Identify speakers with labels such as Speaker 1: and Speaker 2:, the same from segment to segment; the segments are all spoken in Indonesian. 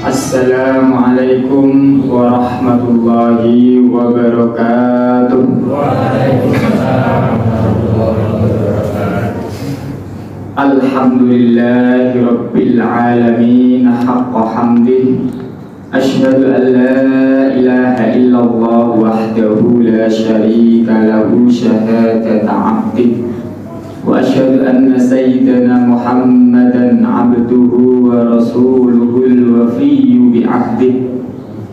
Speaker 1: Assalamualaikum warahmatullahi wabarakatuh. Alhamdulillahi rabbil alamin haqqa hamdih. Asyhadu an la ilaha illallah wahdahu la syarika lahu syahadata 'abdih. Wa asyhadu anna sayyidana Muhammadan 'abduhu wa rasuluhul wafiyyu bi'ahdih.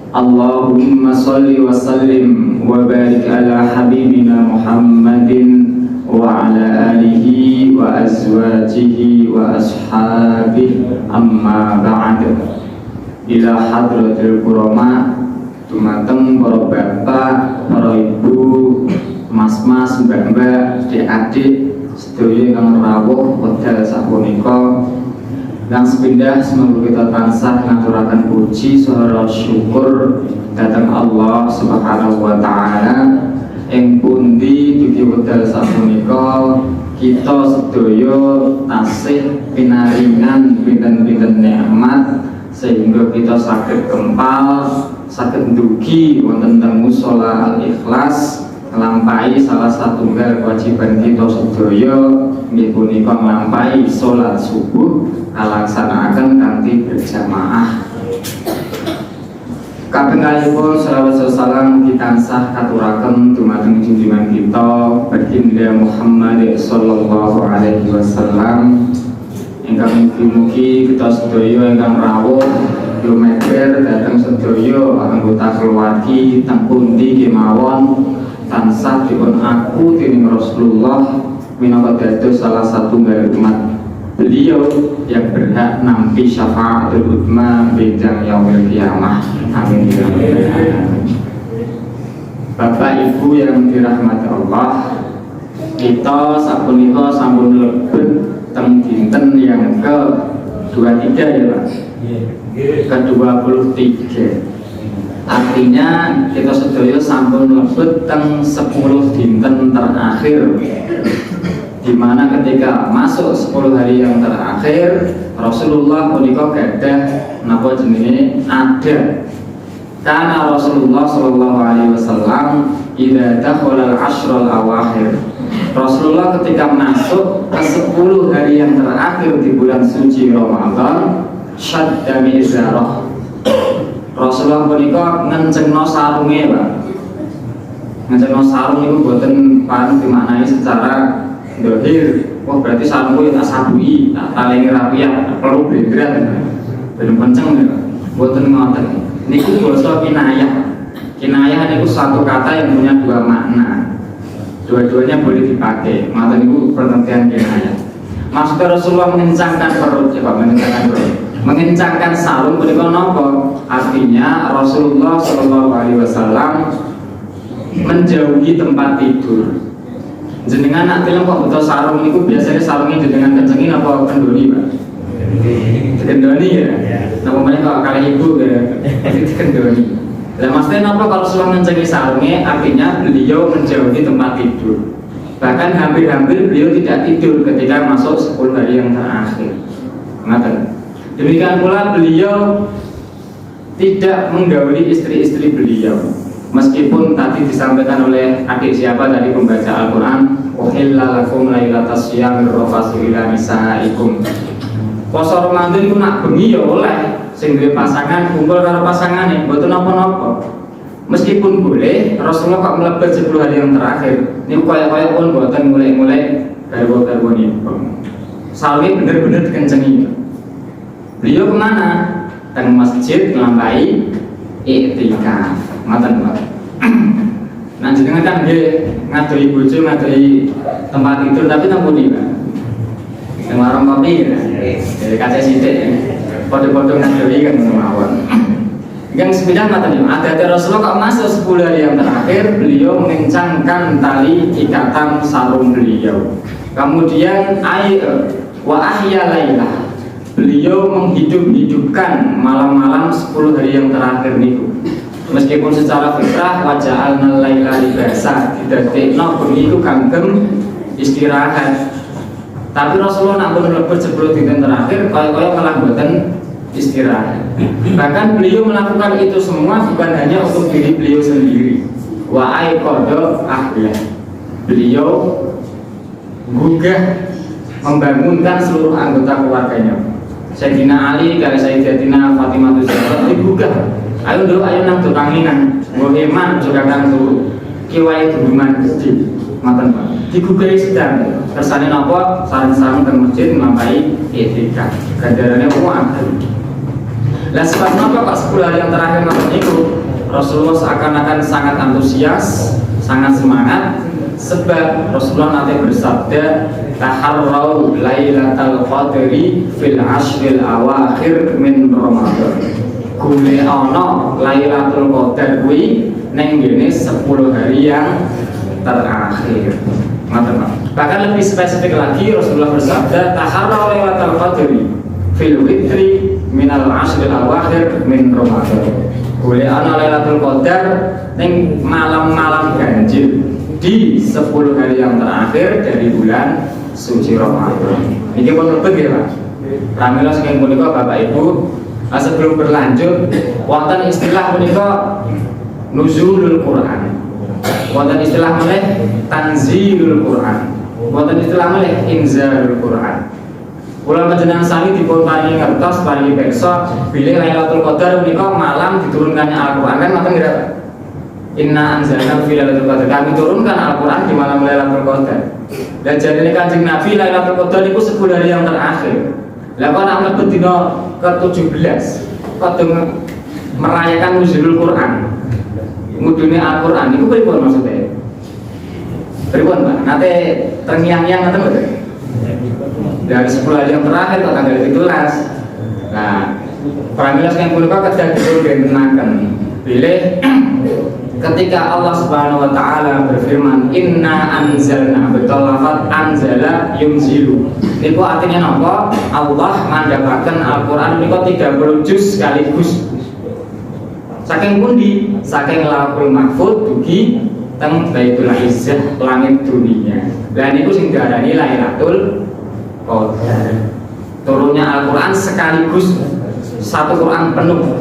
Speaker 1: Allahumma salli wa sallim wa barik ala habibina Muhammadin wa ala alihi wa azwajihi wa ashabihi, amma ba'd. Ila hadratil kurama, dumateng para bapak, para ibu, mas-mas, mbak-mbak, adik-adik sedaya ingkang rawuh wekdal sapunika, lan sepindah semoga kita tansah ngaturaken puji saha syukur dhateng Allah Subhanahu wa taala ing pundi dugi wekdal sapunika kita sedaya tasih pinaringan pinten-pinten nikmat sehingga kita saged kempal, saged ndugi wonten teng mushola Al-Ikhlas nglampahi salah satunggal kewajiban kita sedaya inggih punika nglampahi salat subuh kalaksanakaken kanthi berjamaah. Kaping kalihipun selawat salam kita tansah katuraken dumateng junjungan kita Baginda Muhammad sallallahu alaihi wasallam ingkang mugi kita sedaya ingkang rawuh kilometer dhateng sedaya anggota keluargi teng pundi kemawon tansah dipun aku dening Rasulullah minangka dados salah satunggal umat beliau yang berhak nampi syafaatul uzma bidang yaumil qiyamah. Amin. Bapak Ibu yang dirahmati Allah, kita sapunika sampun lebet teng dinten yang ke-23 ya Pak, ke-23. Artinya kita sedaya sampun lebet teng 10 dinten terakhir, dimana ketika masuk 10 hari yang terakhir Rasulullah punika gadah napa jenenge ada. Karena Rasulullah sallallahu alaihi wasallam idza dakhala al-ashrul awakhir, Rasulullah ketika masuk ke 10 hari yang terakhir di bulan suci Ramadan, syadda mizarah, Rasulullah punika ngencengno sarunge Pak. Ngencengno sarung itu boten pan dimaknai secara dohir. Wah berarti sarungku tak sabui, tak talengi rapiat, perlu bendrat, belum kenceng ya. Boten ngoten. Niku basa kinayah. Kinayah niku satu kata yang punya dua makna. Dua-duanya boleh dipakai. Mata niku pengertian kinayah. Maksudnya Rasulullah mengencangkan perut, ya Pak, mengencangkan perut, mengencangkan sarung punika napa? Artinya Rasulullah Shallallahu Alaihi Wasallam menjauhi tempat tidur. Jenengan nak film kok butuh sarung niku biasanya sarungnya jenengan kencengin apa kendoni Pak? Kendoni ya. Nah mereka kali ibu ya, itu kendoni. Nah maksudnya apa kalau Rasulullah mencengi sarungnya? Artinya beliau menjauhi tempat tidur. Bahkan hampir-hampir beliau tidak tidur ketika masuk 10 hari yang terakhir. Ngaten. Demikian pula beliau tidak menggauli istri-istri beliau. Meskipun tadi disampaikan oleh adik siapa tadi pembaca Al-Quran, uhilla lakum lailatas syiyamir rafasu ila nisaikum. Poso Ramadan itu nak bengi ya oleh sing duwe pasangan kumpul karo pasangane mboten napa-napa. Meskipun boleh Rasulullah kok mlebet 10 hari yang terakhir niku kaya-kaya pun mboten mulai-mulai garwa-garwanipun. Sawi bener-bener dikencengi. Beliau kemana? Teng masjid nglampahi iktikaf. Ngoten Pak. Nah jenengan kan nggih ngadoi bojo ngadoi tempat tidur tapi teng pundi Pak? Teng warung kopi ya. Dari kaca sithik ya. Padha-padha ngadoi kan mawon. Yang sepeda ngoten ada Rasulullah kok masuk 10 hari yang terakhir beliau mengencangkan tali ikatan sarung beliau. Kemudian wa ahya lailah. Beliau menghidup-hidupkan malam-malam 10 hari yang terakhir niku. Meskipun secara fitrah waja'alna laila libasa didadekno bengi iku kanggem istirahat. Tapi Rasulullah nak pun lebet 10 dinten terakhir kaya-kaya malah mboten istirahat. Bahkan beliau melakukan itu semua bukan hanya untuk diri beliau sendiri. Wa aiqadha ahlah. Beliau gugah membangunkan seluruh anggota keluarganya. Sayyidina Ali kali Sayyidatina Fatimah Zahra digugah. Ayo nduk, ayo nang dokanginan. Boheman juga kan turu. Kiwai duduman masjid. Ngoten Pak. Digugahi sedang. Kersane napa? Sareng-sareng teng masjid nglampahi i'tikaf. Ganjarane wong akeh. Lah sebab napa Pak 10 hari yang terakhir ngoten niku Rasulullah seakan-akan sangat antusias, sangat semangat sebab Rasulullah nanti bersabda taharrau lailatal qadri fil ashril awakhir min Ramadan. Gule ana Lailatul Qadar kuwi ning ngene 10 hari yang terakhir. Bahkan lebih spesifik lagi Rasulullah bersabda taharrau lailatul qadri fil witri minal ashril awakhir min Ramadan. Boleh ana Lailatul Qadar ning malam-malam ganjil di 10 hari yang terakhir dari bulan suci Ramadan. Ini pun lebih ya Pak. Pramila saking punika Bapak Ibu, sebelum berlanjut wonten istilah punika nuzulul Quran. Wonten istilah meneh tanzilul Quran. Wonten istilah meneh inzalul Quran. Kula panjenengan sami dipun paringi ngertos paringi pirsa bilih Lailatul Qadar menika malam diturunkannya Al-Qur'an kan ngoten nggih Pak. Inna anzalna fi Lailatul Qadar. Kami turunkan Al-Qur'an di malam Lailatul Qadar. Dan jarine Kanjeng Nabi Lailatul Qadar niku 10 hari yang terakhir. Lah kok nek mlebet dina ke-17 padha merayakan nuzulul Quran. Ngudune Al-Qur'an niku pripun maksudnya? Pripun Pak? Nate terngiang-ngiang ngoten mboten? Dari 10 hari yang terakhir ke tanggal 17. Nah, pramila yang punika kedah dipuntenaken bilih ketika Allah Subhanahu wa taala berfirman inna anzalna betul lafaz anzala yunzilu. Niku artinya napa? Allah mandhapaken Al-Qur'an niku 30 juz sekaligus. Saking pundi? Saking Lauhul Mahfuz dugi teng Baitul Izzah langit dunia. Lah niku sing diarani Lailatul Qadar. Turunnya Al-Quran sekaligus satu Quran penuh.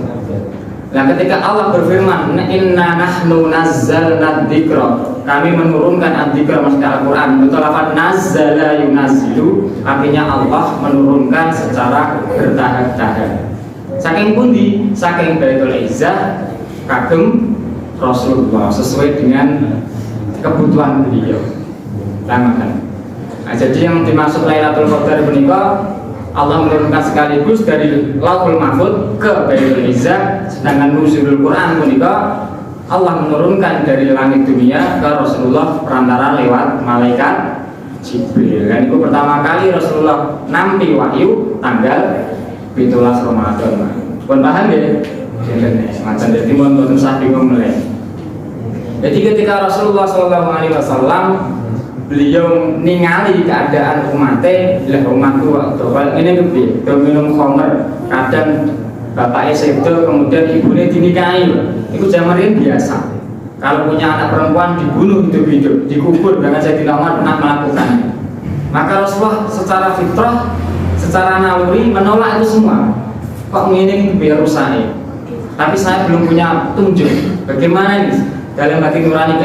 Speaker 1: Nah ketika Allah berfirman inna nahnu nazzalna dzikra, kami menurunkan ad-dzikra maksudnya Al-Quran. Betul lafaz nazzala yunazzilu artinya Allah menurunkan secara bertahap-tahap. Saking pundi? Saking Baitul Izzah kagem Rasulullah sesuai dengan kebutuhan beliau. Nah, jadi yang dimaksud Lailatul Qadar menika Allah menurunkan sekaligus dari Lauhul Mahfuz ke Baitul Izzah, sedangkan nuzulul Quran menika Allah menurunkan dari langit dunia ke Rasulullah perantara lewat malaikat Jibril. Dan itu pertama kali Rasulullah nampi wahyu tanggal 17 Ramadan. Pun paham ya? Semacam jadi mohon boten usah bingung mulai. Jadi ketika Rasulullah SAW beliau ningali keadaan umatnya, lah umatku waktu ini lebih minum khamr, kadang bapaknya sedo, kemudian ibunya dinikahi, itu zaman ini biasa. Kalau punya anak perempuan dibunuh hidup-hidup, dikubur, karena Sayyidina Umar pernah melakukannya. Maka Rasulullah secara fitrah, secara naluri menolak itu semua. Kok ini biar rusak? Tapi saya belum punya tunjuk. Bagaimana ini dalam hati nurani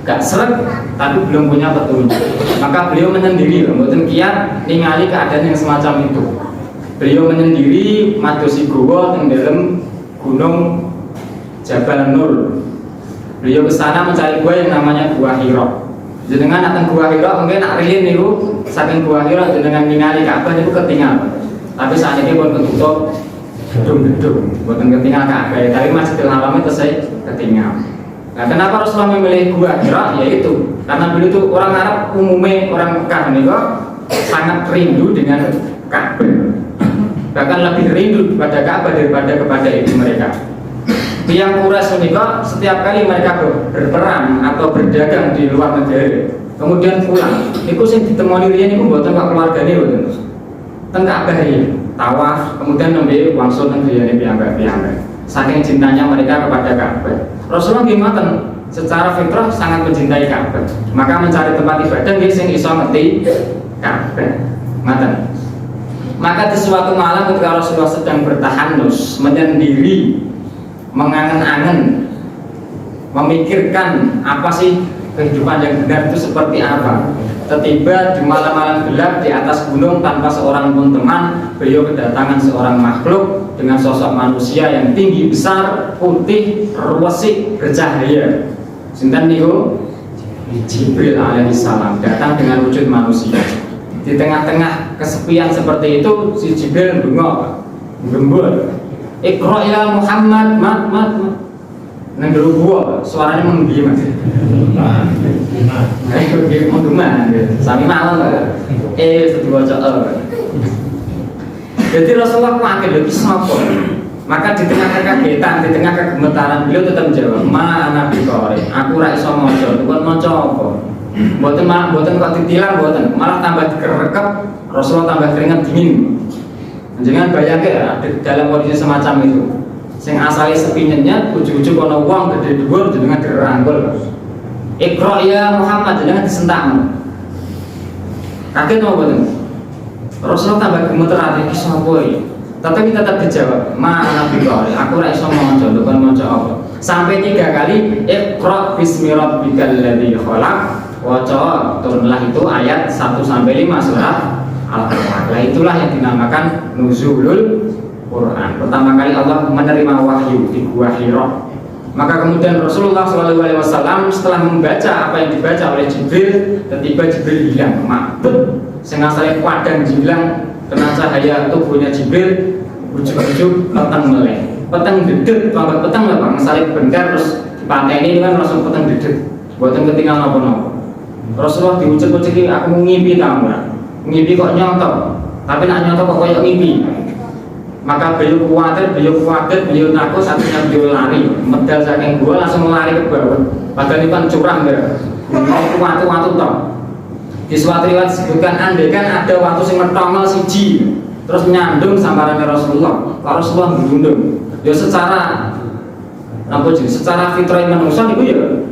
Speaker 1: gak seret, tapi belum punya petunjuk. Maka beliau menyendiri, mboten kiat ningali keadaan yang semacam itu. Beliau menyendiri madosi gowo teng dalam gunung Jabal Nur. Beliau ke sana mencari gua yang namanya Gua Hira. Jenengan datang Gua Hira mungkin nak riyen niku saking Gua Hira jenengan ningali Ka'bah niku ketinggal. Tapi saat ini pun ketutup gedung-gedung, mboten ketinggal Ka'bah, tapi Masjidil Haram itu saya ketinggal. Nah, kenapa Rasulullah memilih Gua Hira? Yaitu karena beliau itu orang Arab umumnya orang Mekah nih kok sangat rindu dengan Ka'bah, bahkan lebih rindu kepada Ka'bah daripada kepada ibu mereka. Yang Quraisy menikah setiap kali mereka berperang atau berdagang di luar negeri, kemudian pulang, itu sing ditemoni riyen niku mboten kok keluargane mboten. Teng Ka'bah iki tawaf, kemudian nembe wangsul teng griyane piyambak-piyambak. Saking cintanya mereka kepada Ka'bah. Rasulullah gimana? Secara fitrah sangat mencintai Ka'bah. Maka mencari tempat ibadah nggih sing iso ngerti Ka'bah. Ngoten. Maka di suatu malam ketika Rasulullah sedang bertahanus, menyendiri, mengangen-angen, memikirkan apa sih kehidupan yang benar itu seperti apa. Tiba di malam-malam gelap di atas gunung tanpa seorang pun teman, beliau kedatangan seorang makhluk dengan sosok manusia yang tinggi besar, putih, resik, bercahaya. Sinten niku? Jibril alaihissalam datang dengan wujud manusia. Di tengah-tengah kesepian seperti itu, si Jibril bengok, gembul. Iqra ya Muhammad, mat. Nang dulu gua suaranya menggema. Ayo dia menggema, sami malam lah. Sedua cok. Jadi Rasulullah kaget lagi sapa. Maka di tengah kekagetan, di tengah kegemetaran beliau tetap menjawab, "Ma ana biqari." Aku ra iso maca, bukan maca apa. Mboten kok ditilang mboten, malah tambah dikerekep, Rasulullah tambah keringat dingin. Jangan bayangke dalam kondisi semacam itu. Sing asale sepi nyenyet, ujug-ujug ana wong gede dhuwur jenengan dirangkul. Iqra ya Muhammad jenengan disentak. Kaget apa mboten? Rasulullah tambah gemeter ati iki sapa iki? Tetapi tetap dijawab, "Ma ana biqari." Aku ora iso maca, bukan maca apa. Sampai 3 kali, "Iqra bismi rabbikal ladzi khalaq." Waca turunlah itu ayat 1 sampai 5 surat Al-Alaq. Itulah yang dinamakan nuzulul Quran. Pertama kali Allah menerima wahyu di Gua Hira. Maka kemudian Rasulullah SAW setelah membaca apa yang dibaca oleh Jibril, tiba-tiba Jibril hilang, makbut. Sehingga saya padang hilang kena cahaya tubuhnya Jibril, ujuk-ujuk petang meleh, petang dedet, bangkat petang lah bang, salib bentar terus dipateni kan langsung petang dedet, buatan ketinggalan apa-apa. Rasulullah diucap-ucap aku ngimpi tamu, ngimpi kok nyontok, tapi nak nyontok kok kayak ngimpi. Maka beliau khawatir, beliau takut, akhirnya beliau lari, medal saking gua langsung lari ke bawah. Padahal ini kan curang ya, waktu toh. Di suatu riwayat disebutkan andaikan ada waktu sing metongol siji, terus nyandung sambarannya Rasulullah, Rasulullah berundung. Ya secara fitrah manusia itu ya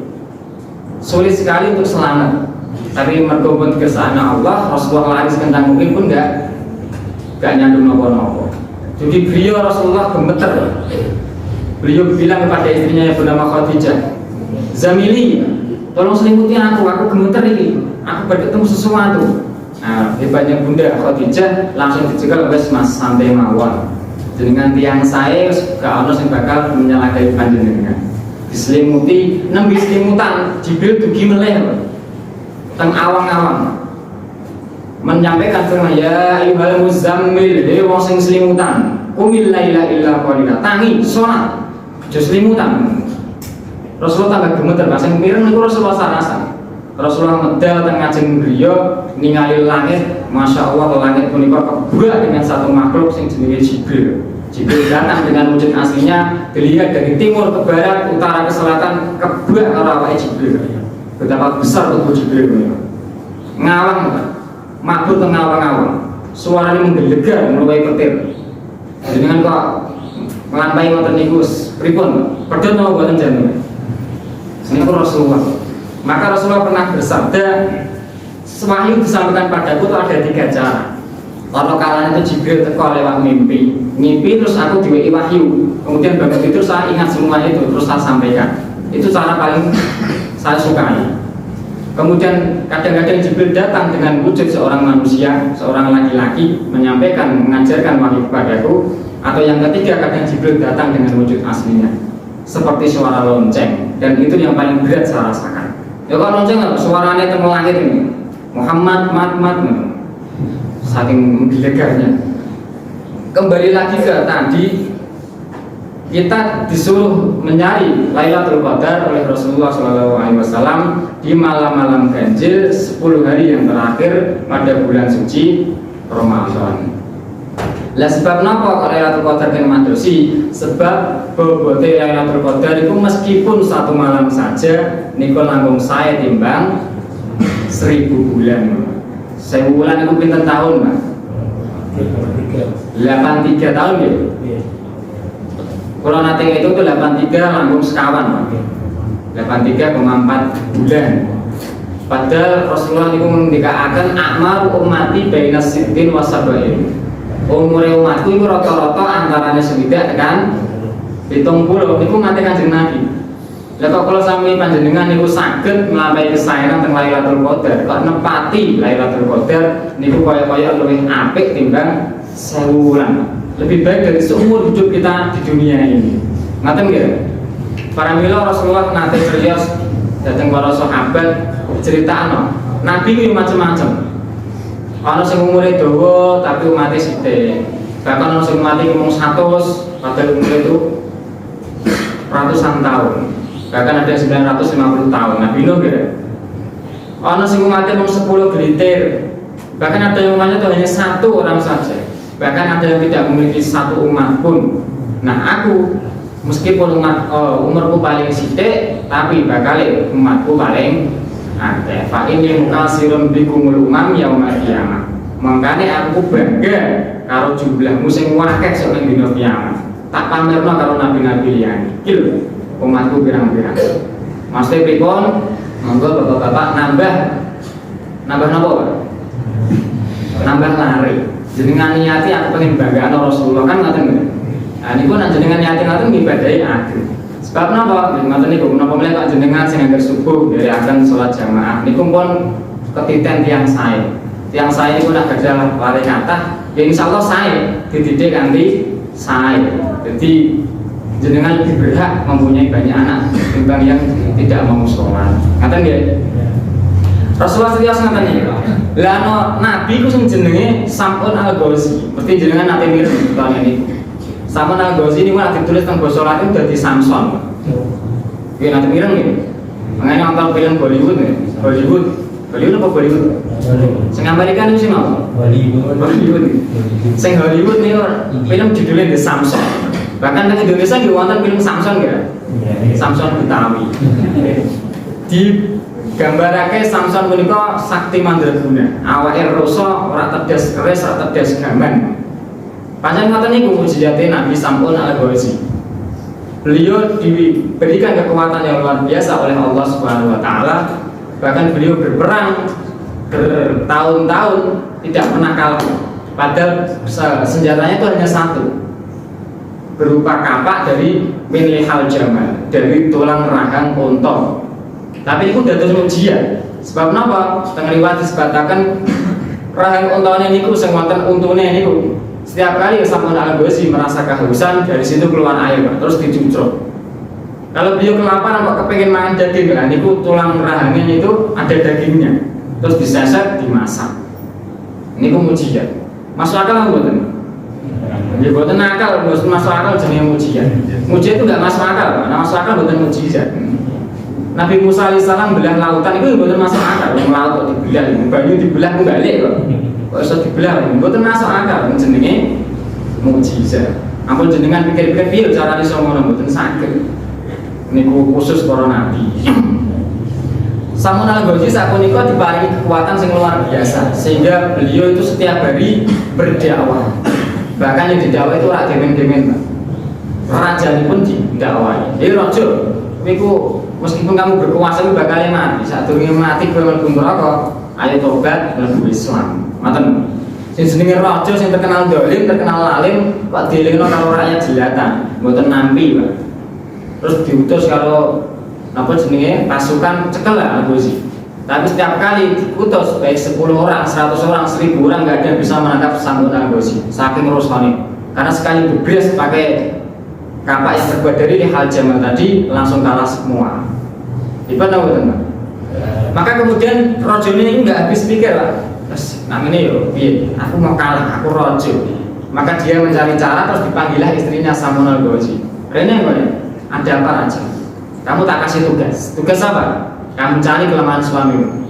Speaker 1: sulit sekali untuk selamat. Tapi mergobot ke sana Allah, Rasulullah lari sekencang mungkin pun enggak nyandung nopo-nopo. Jadi beliau Rasulullah gemeter. Beliau bilang kepada istrinya yang bernama Khadijah, "Zamili, tolong selimuti aku gemeter ini. Aku bertemu sesuatu." Nah, hebatnya Bunda Khadijah langsung dicegal, "Wes Mas, santai mawon. Dengan tiang saya gak ono sing bakal menyalahi panjenengan." Diselimuti, nembe selimutan Jibril dugi meleh teng awang-awang. Menyampaikan firman, "Ya ayyuhal muzammil, he wong sing selimutan, qumil laila illa qalila." Tangi salat, aja selimutan. Rasulullah tambah gemeter, pas sing mireng niku Rasulullah sarasan. Rasulullah medal teng ngajeng griya ningali langit, Masya Allah langit punika kebuak dengan satu makhluk sing jenenge Jibril. Jibril datang dengan wujud aslinya, dilihat dari timur ke barat, utara ke selatan, kebuak karo awake Jibril. Betapa besar tubuh Jibril ini. Ngawang makhluk tengah-awang, suaranya menggelegar meluai petir. Dengan kok melampai ngoten niku pripun? Pedhot napa boten jantung? Niku Rasulullah. Maka Rasulullah pernah bersabda, "Wahyu disampaikan padaku itu ada 3 cara. Kalau kalian itu Jibril teko lewat mimpi terus aku diweki wahyu. Kemudian bangun itu saya ingat semuanya itu terus saya sampaikan. Itu cara paling saya sukai. Kemudian kadang-kadang Jibril datang dengan wujud seorang manusia, seorang laki-laki menyampaikan, mengajarkan wahyu kepadaku. Atau yang ketiga, kadang Jibril datang dengan wujud aslinya seperti suara lonceng, dan itu yang paling berat saya rasakan. Ya kalau lonceng suaranya temu langit ini, Muhammad mat saking menggelegarnya. Kembali lagi ke tadi, kita disuruh mencari Lailatul Qadar oleh Rasulullah SAW di malam-malam ganjil 10 hari yang terakhir pada bulan suci Ramadan. Lah sebab napa Lailatul Qadar kena madosi? Sebab bobote Lailatul Qadar itu meskipun 1 malam saja niku langkung saya timbang 1000 bulan. 1000 bulan itu pinten tahun, Mas? 83 tahun ya? Kalau nanti itu 83 langkung sekawan, 83,4 bulan. Padahal Rasulullah itu mendikaakan akmal ummati bainas sittin wa sab'in. umure umatku itu rata-rata antaranya swidak tekan 70 niku mate Kanjeng Nabi. Lah kok kula sami panjenengan niku saged nglampahi kesaenan teng Lailatul Qadar, kok nepati Lailatul Qadar niku kaya-kaya luwih apik timbang 1000 wulan. Lebih baik dari seumur hidup kita di dunia ini. Ngaten nggih? Para mila Rasulullah nate criyos dhateng para sahabat critakno. Nabi ku macam-macam. Ana sing umure dawa tapi umate sithik. Bahkan ana sing mati mung 100 padahal umure itu ratusan tahun. Bahkan ada 950 tahun. Nabi Nuh gitu. Ana sing umate mung 10 gelitir. Bahkan ada yang umatnya itu hanya 1 orang saja. Bahkan ada yang tidak memiliki 1 umat pun. Nah aku meskipun umurku paling sithik tapi bakal umatku paling akeh. Fa inni mukasirun bikumul umam yaumil qiyamah. Mangkane aku bangga karo jumlahmu sing akeh sak nang dina kiamat. Tak pamerno karo nabi-nabi liyane. Iki lho umatku pirang-pirang. Maksudnya pripun? Monggo bapak-bapak nambah napa, Pak? Nambah lari. Jenengan niati aku pengen banggaan Rasulullah kan ngoten nggih. Nah niku nek jenengan niati ngoten ngibadahi aku. Sebab napa? Ngoten niku menapa meneh kok jenengan sing anggar subuh dari akan salat jamaah niku pun ketiten tiyang sae. Tiyang sae niku nek gadah lare kathah, ya insyaallah sae dididik kanthi sae. Jadi jenengan lebih berhak mempunyai banyak anak timbang yang tidak mau sholat. Ngoten nggih. Rasulullah sallallahu alaihi wasallam lah no nabi ku sing jenenge Sam'un al-Ghazi. Mesti jenengan nate mireng tahun ini. Sam'un al-Ghazi niku nek ditulis teng basa Latin dadi Samson. Nggih nate mireng nggih. Mangane nonton film Bollywood nggih. Hollywood apa Bollywood? Sing Amerika niku sing apa? Hollywood. Sing Hollywood niku film judulnya The Samson. Bahkan di Indonesia nggih wonten film Samson nggih. Samson Betawi. Di gambarake Samson punika sakti mandraguna. Awake rosa ora tedes keris, ora tedes gaman. Pancen ngoten niku mujizate Nabi Sam'un al-Ghazi. Beliau diberikan kekuatan yang luar biasa oleh Allah Subhanahu wa taala. Bahkan beliau berperang bertahun-tahun tidak pernah kalah. Padahal senjatanya itu hanya satu. Berupa kapak dari minlihal jamal, dari tulang rahang unta. Tapi itu dados ujian. Sebab napa? Teng riwayat disebataken rahang untane niku sing wonten untune niku. Setiap kali Sam'un al-Ghazi merasa kehausan, dari situ keluar air, terus dicucuk. Kalau beliau kelaparan kok kepengen makan daging, nah niku tulang rahangnya itu ada dagingnya. Terus diseset, dimasak. Niku ujian. Masuk akal mboten? Ya mboten akal, mboten masuk akal jenenge ujian. Ujian itu enggak masuk akal, nah masuk akal mboten mujizat. Nabi Musa alaihissalam belah lautan itu bukan masuk akal. Laut kok dibelah, banyu dibelah balik kok. Kok iso dibelah, bukan masuk akal. Jenenge mukjizat. Ampun jenengan pikir-pikir piye carane iso ngono mboten saged. Niku khusus para nabi. Sam'un al-Ghazi sapunika diparingi kekuatan sing luar biasa sehingga beliau itu setiap hari berdakwah. Bahkan yang didakwah itu ora demen-demen, Pak. Raja pun didakwah. Raja, niku meskipun kamu berkuasa itu bakal mati. Saat durunge mati kowe mlebu neraka, ayo tobat mlebu Islam. Ngoten. Sing jenenge raja sing terkenal dolim, terkenal lalim, kok dielingno karo rakyat jelata. Mboten nampi, Pak. Terus diutus karo apa jenenge pasukan cekel lah Al-Ghazi. Tapi setiap kali diutus baik 10 orang, 100 orang, 1000 orang enggak ada yang bisa menangkap Sam'un al-Ghazi. Saking rusane. Karena sekali bubres pakai kapak yang terbuat dari hal jamal tadi langsung kalah semua. Ibu tahu teman. Maka kemudian rojo ini nggak habis pikir lah. Terus namanya yo, aku mau kalah, aku rojo. Maka dia mencari cara terus dipanggillah istrinya Sam'un al-Ghazi. Rene mana? Ada apa aja? Kamu tak kasih tugas. Tugas apa? Kamu cari kelemahan suamimu.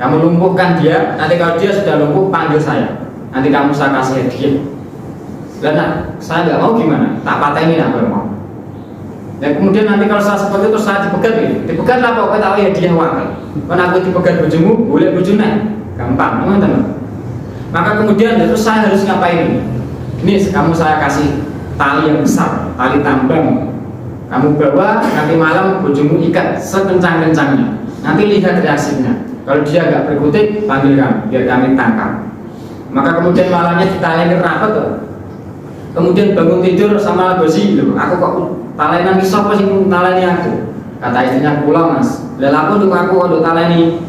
Speaker 1: Kamu lumpuhkan dia. Nanti kalau dia sudah lumpuh panggil saya. Nanti kamu saya kasih hadiah. Nah, saya nggak mau gimana? Tak patenin aku yang mau. Dan kemudian nanti kalau saya seperti itu saya dipegat nih. Dipegat lah pokoknya tahu ya dia wakil. Kalau aku dipegat bojomu, boleh bojone. Gampang, teman-teman. Maka kemudian terus saya harus ngapain? Ini kamu saya kasih tali yang besar, tali tambang. Kamu bawa nanti malam bojomu ikat sekencang-kencangnya. Nanti lihat reaksinya. Kalau dia nggak berkutik, panggil kami biar kami tangkap. Maka kemudian malamnya ditaleni rapat tuh. Kemudian bangun tidur sama gosi, loh, aku kok talenan ki sapa sing taleni aku? Kata istrinya, kula Mas. Lah aku untuk taleni.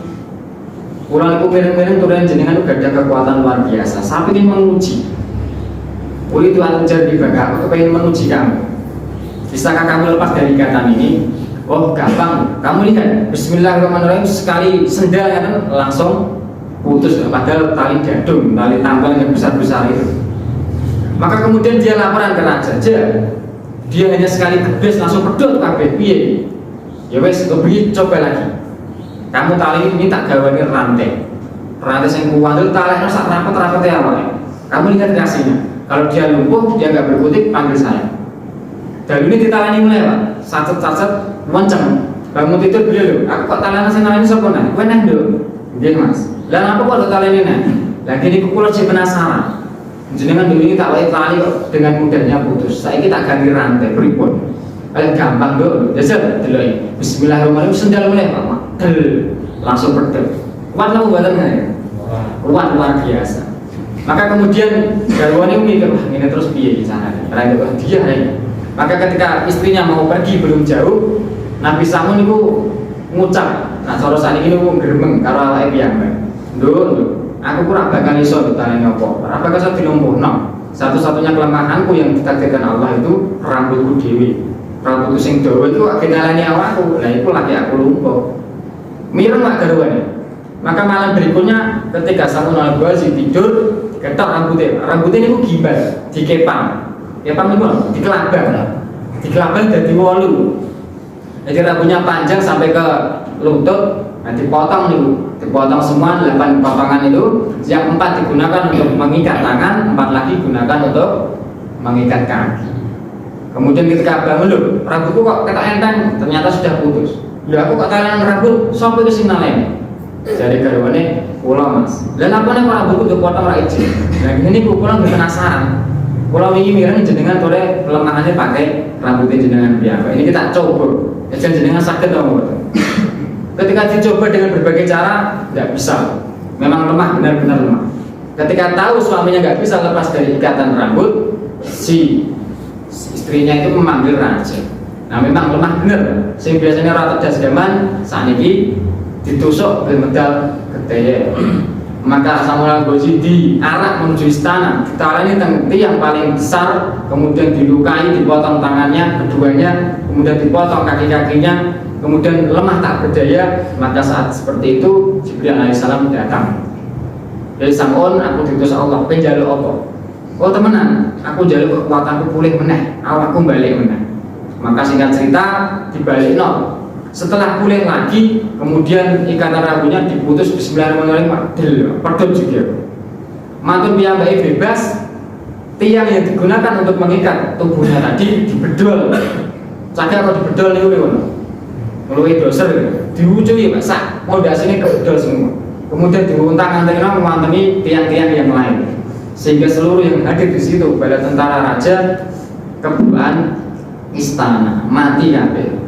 Speaker 1: Kula niku miring-miring turun jenengan udah ada kekuatan luar biasa. Saya ingin menguji. Uli Tuhan jadi bangga, aku pengen menguji kamu. Bisakah kamu lepas dari ikatan ini? Oh gampang. Kamu lihat, Bismillahirrahmanirrahim, sekali sendal kan langsung putus. Padahal tali gadung, tali tambang yang besar-besar itu. Maka kemudian dia laporan ke raja. Dia hanya sekali gebes langsung pedot kabeh piye. Ya wes, lebih coba lagi. Kamu tali ini tak gawani rantai yang kuat itu tali sak rapat ya awalnya. Kamu lihat reaksinya. Kalau dia lumpuh, dia nggak berkutik, panggil saya. Dan ini ditalani mulai Pak. Sacet monceng. Bangun tidur beliau loh. Aku kok talana senang ini sopo nah. Kowe nang nduk. Nggih Mas. Lah apa kok talani nah? Lah kene kula sing penasaran. Jenengan dulu ini tak wae tali kok dengan mudahnya putus. Saiki tak ganti rantai pripun? Gampang dulu. Jajal delok. Bismillahirrahmanirrahim sendal mulai Pak. Langsung pedot. Kuat napa mboten ya? Kuat luar biasa. Maka kemudian garwane mikir, wah ini terus piye carane? Ora ada dia ya. Maka ketika istrinya mau pergi belum jauh, Nabi Samun itu ngucap, nah cara sakniki niku gremeng karo awake piyambak. Nduk, aku kurang bakal iso ditaleni apa. Ora bakal iso dilumpuhno. Satu-satunya kelemahanku yang ditakdirkan Allah itu rambutku dewi. Rambutku sing dawa itu agenalani awakku. Lah iku lagi aku lumpuh. Mireng mak garwane. Maka malam berikutnya ketika Samun al-Ghazi tidur, ketok rambutnya ini gimbal, dikepang. Kepang itu dikelabang dari wolu. Jadi rambutnya panjang sampai ke lutut, nah dipotong nih, dipotong semua 8 potongan itu. Yang 4 digunakan untuk mengikat tangan, 4 lagi digunakan untuk mengikat kaki. Kemudian ketika bangun loh, rambutku kok ketok enteng, ternyata sudah putus. Ya aku kok talan rambut, sampai ke sini nalen. Jadi garwane kula Mas. Lah apa nek rambutku dipotong ra izin. Nah ini kula penasaran. Kula wingi mireng jenengan tore kelemahannya pakai rambutnya jenengan piyambak. Ini kita coba. Jenengan sakit atau enggak? Ketika dicoba dengan berbagai cara, tidak bisa. Memang lemah, benar-benar lemah. Ketika tahu suaminya nggak bisa lepas dari ikatan rambut, si istrinya itu memanggil raja. Nah memang lemah bener. Sing biasanya rata dasgaman saat ini ditusuk ke medal gede. Maka Samun al-Ghazi diarak menuju istana, ditaleni tiang paling besar, kemudian dilukai, dipotong tangannya keduanya, kemudian dipotong kaki-kakinya, kemudian lemah tak berdaya. Maka saat seperti itu Jibril alaihissalam datang. Jadi Samun, aku diutus Allah, penjaluk apa? Oh temenan, aku jaluk kekuatanku pulih meneh, awakku balik meneh. Maka singkat cerita dibalik no. Setelah pulih lagi, kemudian ikatan rambutnya diputus. Bismillahirrahmanirrahim, pedot juga. Mantun piyambake bebas, tiang yang digunakan untuk mengikat tubuhnya tadi dibedol. Cagak kok dibedol niku lho. Luwih doser diuculi Pak, sak pondasine kebedol semua. Kemudian diuntang-antingna memantengi tiang-tiang yang lain. Sehingga seluruh yang hadir di situ, bala tentara raja, kebuan istana mati kabeh.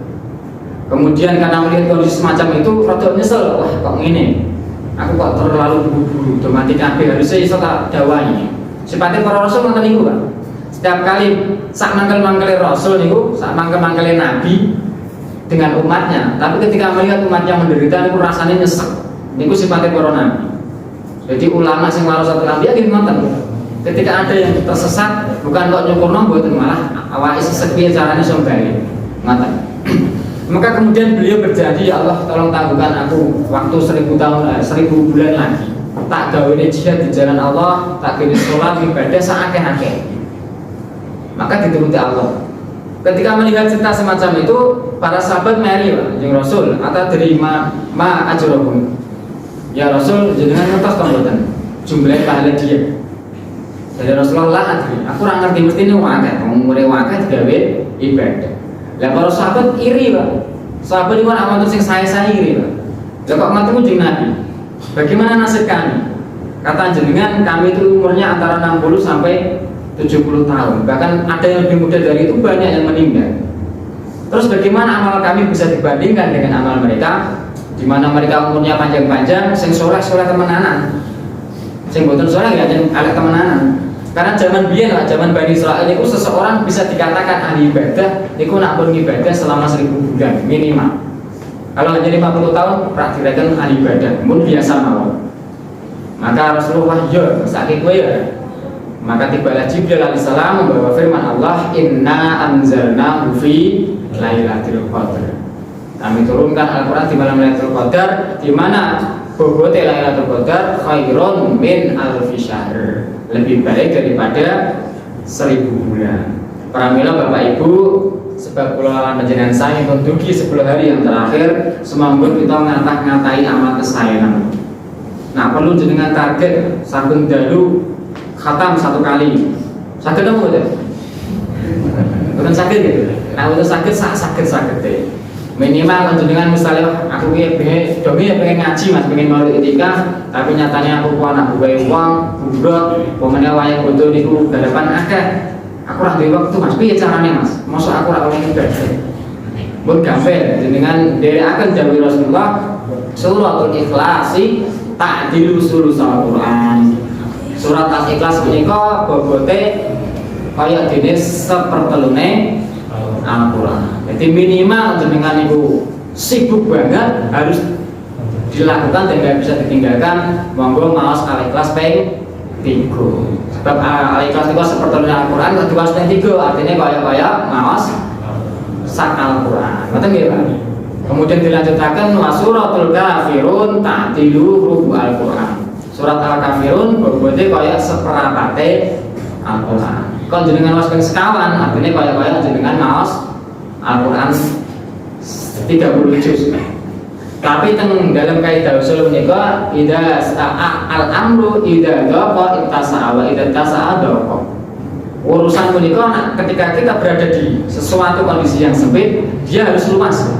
Speaker 1: Kemudian karena melihat kondisi semacam itu, rada nyesel, wah kok ngene. Aku kok terlalu buru-buru, mati kabeh, harusnya iso tak dawai. Sifatnya para rasul ngoten niku, Pak. Setiap kali sak mangkel-mangkele rasul niku, sak mangkel-mangkele nabi dengan umatnya, tapi ketika melihat umatnya menderita niku rasanya nyesek. Niku sifatnya para nabi. Jadi ulama sing warasatul anbiya nggih ngoten. Ketika ada yang tersesat, bukan kok nyukurno mboten, malah awake sesek piye carane iso bali. Ngoten. Maka kemudian beliau berjanji, ya Allah tolong tangguhkan aku waktu 1000 tahun, 1000 bulan lagi. Tak gawe jihad di jalan Allah, tak gawe sholat ibadah saakeh-akeh. Maka dituruti Allah. Ketika melihat cerita semacam itu, para sahabat meri yang Rasul atau dari ma ajrohum. Ya Rasul, jenengan ngertos to mboten jumlah pahala dia. Jadi Rasulullah adri, aku ora ngerti mesti ini wakil, umure wakil digawe ibadah. Lah para sahabat iri, Pak. Sahabat itu anak mantu sing saya iri, Pak. Lah kok mantu jeung Nabi. Bagaimana nasib kami? Kata jenengan kami itu umurnya antara 60 sampai 70 tahun. Bahkan ada yang lebih muda dari itu, banyak yang meninggal. Terus bagaimana amal kami bisa dibandingkan dengan amal mereka? Di mana mereka umurnya panjang-panjang, sing soleh temenanan. Sing boten saleh ya elek temenanan. Karena zaman biyen lah, zaman Bani Israil itu seseorang bisa dikatakan ahli ibadah itu nak pun ibadah selama 1000 bulan minimal. Kalau hanya 50 tahun praktikan ahli ibadah, pun biasa mawon. Maka Rasulullah ya sakit kowe ya. Maka tibalah Jibril alaihissalam membawa firman Allah, inna anzalnahu fi lailatul qadar. Kami turunkan Al-Quran di malam Lailatul Qadar, di mana bobote Lailatul Qadar khairun min alfi syahr, lebih baik daripada 1000 bulan. Pramila Bapak Ibu, sebab kula panjenengan saya mendugi 10 hari yang terakhir, semoga kita ngatah-ngatai amal kesayangan. Nah, perlu jenengan target saben dalu khatam 1 kali. Saged apa mboten? Bukan saged gitu. Nah, untuk saged deh. Minimal jenengan misalnya aku pengen ngaji Mas, pengen mau etika, tapi nyatanya aku anak gue uang, budak, pemene wayang bodoh niku garapan akeh. Aku ora duwe waktu Mas, piye carane Mas? Mosok aku ora oleh ibadah. Mun gampang jenengan dherekaken dawuh Rasulullah, suratul Ikhlas ta'dilu sulusul Quran. Surat Al-Ikhlas menika bobote kaya dene sepertelune Al-Quran. Jadi minimal jenengan itu sibuk banget harus dilakukan dan tidak bisa ditinggalkan. Monggo maos Al-Ikhlas ping 3. Sebab Al-Ikhlas itu seperti Al-Quran kedua ping 3 artinya kaya maos sak Al-Quran. Ngoten nggih Pak. Kemudian dilanjutkan wa suratul kafirun ta'dilu rubu Al-Quran. Surat Al-Kafirun bobote kaya seperapate Al-Quran. Kalau jenengan maos ping sekawan artinya kaya jenengan maos Al-Quran 30 juz. Tapi dalam kaidah usul menika idza al-amru idza daqa ittasa'a wa idza tasa'a daqa. Urusan menika ketika kita berada di sesuatu kondisi yang sempit, dia harus luas.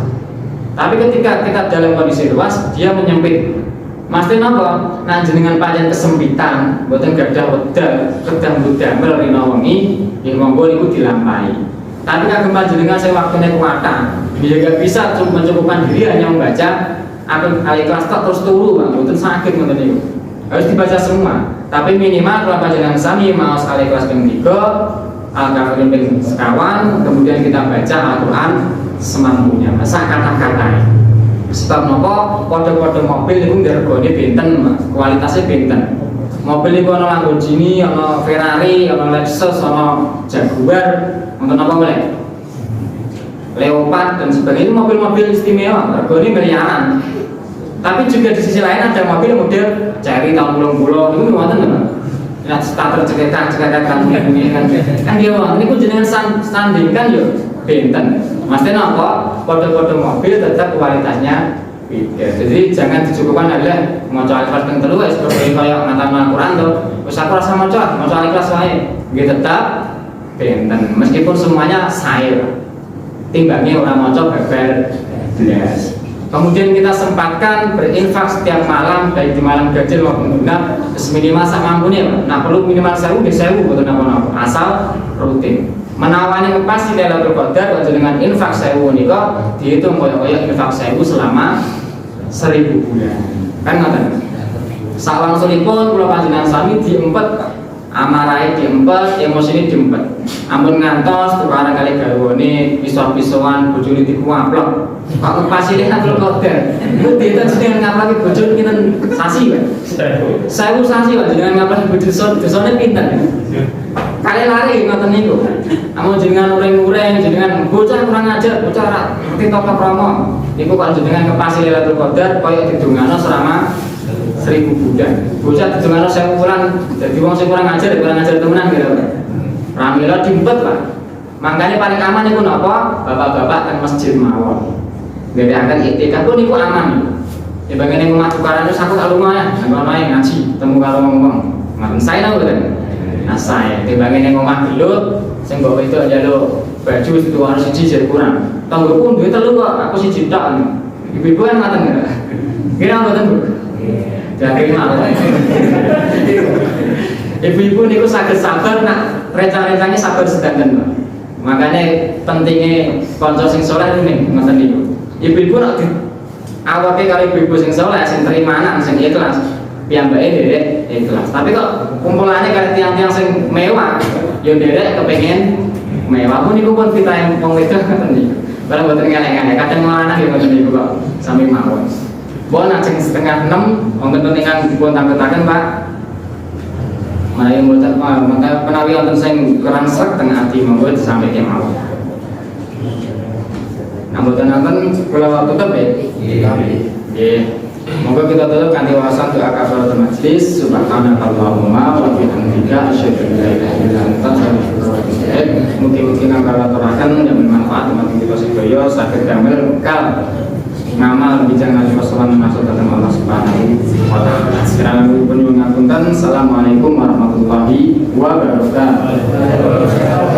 Speaker 1: Tapi ketika kita dalam kondisi luas, dia menyempit. Mesti napa? Nah jenengan panjang kesempitan, mboten gadah wedal, kedah budamel rina wengi, ing monggo niku dilampahi. Tapi kagem panjenengan sing waktune kuwatan, dia gak bisa mencukupkan diri hanya membaca Al-Ikhlas terus turu, Bang. Mboten saged ngoten niku. Harus dibaca semua. Tapi minimal kalau panjenengan sami maos Al-Ikhlas ping 3, Al-Kafirun ping sekawan, kemudian kita baca Al-Quran semampunya, masa kata-kata. Sebab nopo kode-kode mobil itu regane benten, kualitasnya benten. Mobil itu ana Lamborghini, ana Ferrari, ana Lexus, ana Jaguar, ana apa meneh? Leopard dan sebagainya, mobil-mobil istimewa, regane miliaran. Tapi juga di sisi lain ada mobil model Cherry tahun 80 itu ngoten lho. Ya starter ceketan kan dia ini pun jenengan sandingkan yo benten. Maksudnya apa? Kode-kode mobil tetap kualitasnya beda. Jadi jangan dicukupkan adalah maca Al-Ikhlas ping 3 seperti kaya ngatam Al-Quran to. Wis aku rasa maca Al-Ikhlas wae. Nggih tetap benten. Meskipun semuanya sae. Timbangnya orang maca babar blas. Kemudian kita sempatkan berinfak setiap malam, baik di malam ganjil maupun genap, minimal sak mampunya. Nah perlu minimal 1000 betul napa-napa, asal rutin. Menawani pasti Lailatul Qadar dengan infak 1000 nika dihitung kaya infak 1000 selama 1000 bulan. Kan ngoten. Salangsulipun kula panjenengan sami diempet, amarahe diempet, emosine diempet. Ampun ngantos tukaran kali garwane, pisau-pisauan, bojone dikuaplok. Kok ngepasile Lailatul Qadar. Iku dihitung jenengan ngaplaki bojone pinten sasi, Pak? 1000 sasi, Pak, jenengan ngaplaki bojone dosane pinten? Kali lari ngoten niku. Amun jenengan ureng-ureng, jenengan bocah kurang ajar, bocah ora ngerti tata krama. Niku kok jenengan ngepasile Lailatul Qadar kaya didongano selama 1000 bulan. Bocah didongano 1000 bulan, dadi wong sing kurang ajar temenan kira. Pramila diempet, Pak. Makanya paling aman niku napa? Bapak-bapak teng masjid mawon. Nggadahaken iktikaf niku aman. Ya bagene omah tukaran wis aku tak lunga ya, ngono ae ngaji, temu karo wong-wong. Ngaten sae nang mboten. Nah saya timbangin yang ngomong gelut, sing bawa itu aja lo baju itu harus siji jadi kurang. Tanggo pun duit telu kok, aku siji tok. Ibu-ibu kan ngaten enggak? Kira mboten, Bu? Jadi malah. Ibu-ibu niku saged sabar nak rencang-rencangnya sabar sedanten, Pak. Makanya pentingnya kanca sing saleh ini ngoten niku. Ibu-ibu nak awake karo ibu-ibu sing saleh sing terimanan sing ikhlas. piyambake derek ikhlas. Tapi kok kumpulannya kali tiang-tiang sing mewah, yo derek kepengen mewah pun niku pun fitahe wong wedok ngoten niku. Barang boten ngelek-ngelek, kadang lanang yo ngoten niku kok sami mawon. Bon ajeng setengah 6 wonten ingkang dipun tambetaken Pak. Mari mboten maka penawi wonten sing kurang sreg teng ati monggo sampai kemawon. Mboten nonton kula tutup ya. Nggih. Monggo kita tutup kanthi wawasan doa kafaratul majelis. Subhanakallahumma wa bihamdika asyhadu an la ilaha illa anta astaghfiruka wa atubu ilaik. Mugi-mugi kangge aturaken yang bermanfaat umat kita sedaya saged damel kal ngamal bijak ngaji wasallam masuk datang Allah Subhanahu wa taala. Sekiranya pun ngapunten. Assalamualaikum warahmatullahi wabarakatuh.